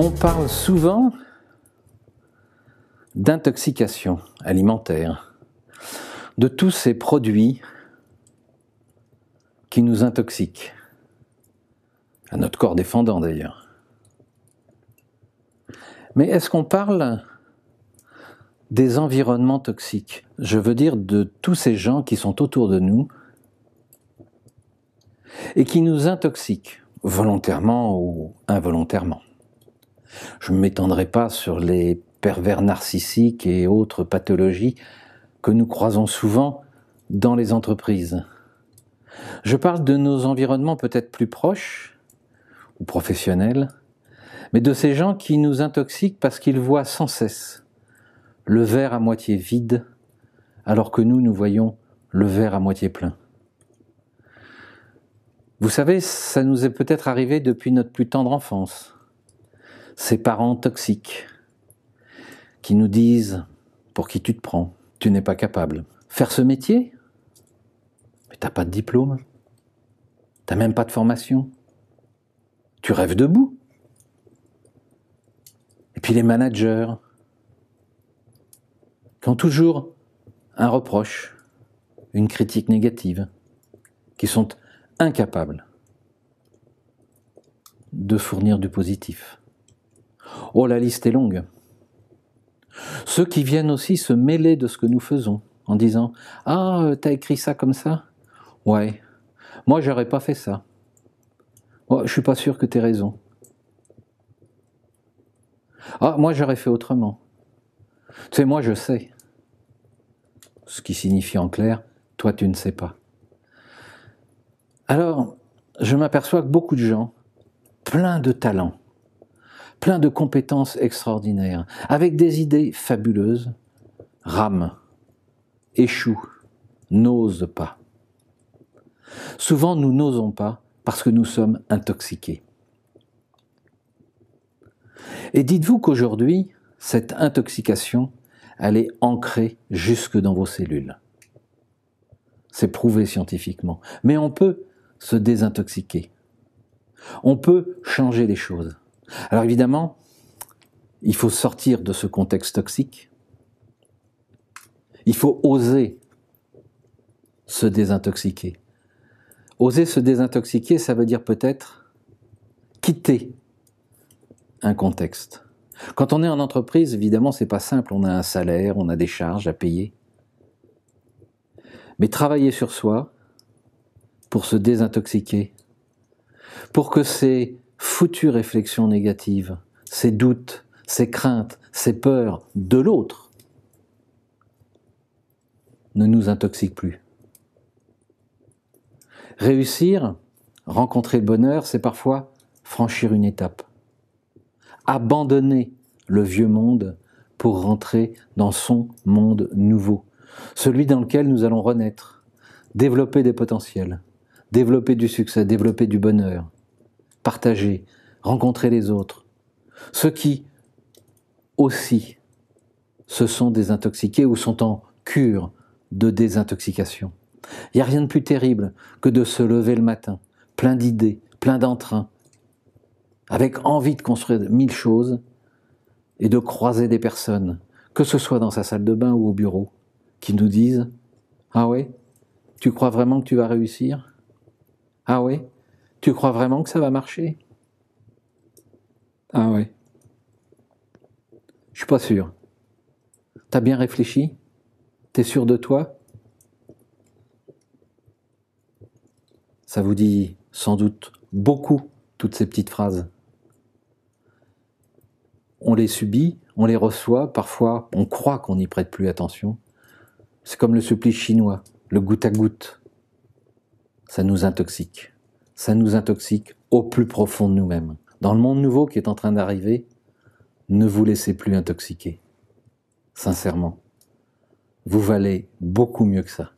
On parle souvent d'intoxication alimentaire, de tous ces produits qui nous intoxiquent, à notre corps défendant d'ailleurs. Mais est-ce qu'on parle des environnements toxiques? Je veux dire de tous ces gens qui sont autour de nous et qui nous intoxiquent, volontairement ou involontairement. Je ne m'étendrai pas sur les pervers narcissiques et autres pathologies que nous croisons souvent dans les entreprises. Je parle de nos environnements peut-être plus proches ou professionnels, mais de ces gens qui nous intoxiquent parce qu'ils voient sans cesse le verre à moitié vide, alors que nous voyons le verre à moitié plein. Vous savez, ça nous est peut-être arrivé depuis notre plus tendre enfance. Ces parents toxiques qui nous disent « pour qui tu te prends, tu n'es pas capable ». Faire ce métier? Mais t'as pas de diplôme, t'as même pas de formation, tu rêves debout. Et puis les managers qui ont toujours un reproche, une critique négative, qui sont incapables de fournir du positif. Oh, la liste est longue. Ceux qui viennent aussi se mêler de ce que nous faisons, en disant « Ah, t'as écrit ça comme ça? Ouais, moi j'aurais pas fait ça. Oh, je suis pas sûr que t'aies raison. Ah, moi j'aurais fait autrement. Tu sais, moi je sais. » Ce qui signifie en clair, toi tu ne sais pas. Alors, je m'aperçois que beaucoup de gens, pleins de talents, pleins de compétences extraordinaires, avec des idées fabuleuses, rament, échouent, n'osent pas. Souvent, nous n'osons pas parce que nous sommes intoxiqués. Et dites-vous qu'aujourd'hui, cette intoxication, elle est ancrée jusque dans vos cellules. C'est prouvé scientifiquement. Mais on peut se désintoxiquer. On peut changer les choses. Alors évidemment, il faut sortir de ce contexte toxique. Il faut oser se désintoxiquer. Oser se désintoxiquer, ça veut dire peut-être quitter un contexte. Quand on est en entreprise, évidemment, c'est pas simple. On a un salaire, on a des charges à payer. Mais travailler sur soi pour se désintoxiquer, pour que ces foutues réflexions négatives, ces doutes, ces craintes, ces peurs de l'autre ne nous intoxiquent plus. Réussir, rencontrer le bonheur, c'est parfois franchir une étape. Abandonner le vieux monde pour rentrer dans son monde nouveau, celui dans lequel nous allons renaître, développer des potentiels, développer du succès, développer du bonheur, partager, rencontrer les autres, ceux qui aussi se sont désintoxiqués ou sont en cure de désintoxication. Il n'y a rien de plus terrible que de se lever le matin, plein d'idées, plein d'entrain, avec envie de construire 1000 choses et de croiser des personnes, que ce soit dans sa salle de bain ou au bureau, qui nous disent « Ah ouais, tu crois vraiment que tu vas réussir? Ah ouais, tu crois vraiment que ça va marcher? Ah ouais, je suis pas sûr. T'as bien réfléchi? T'es sûr de toi? » Ça vous dit sans doute beaucoup, toutes ces petites phrases. On les subit, on les reçoit, parfois on croit qu'on n'y prête plus attention. C'est comme le supplice chinois, le goutte à goutte. Ça nous intoxique. Ça nous intoxique au plus profond de nous-mêmes. Dans le monde nouveau qui est en train d'arriver, ne vous laissez plus intoxiquer. Sincèrement, vous valez beaucoup mieux que ça.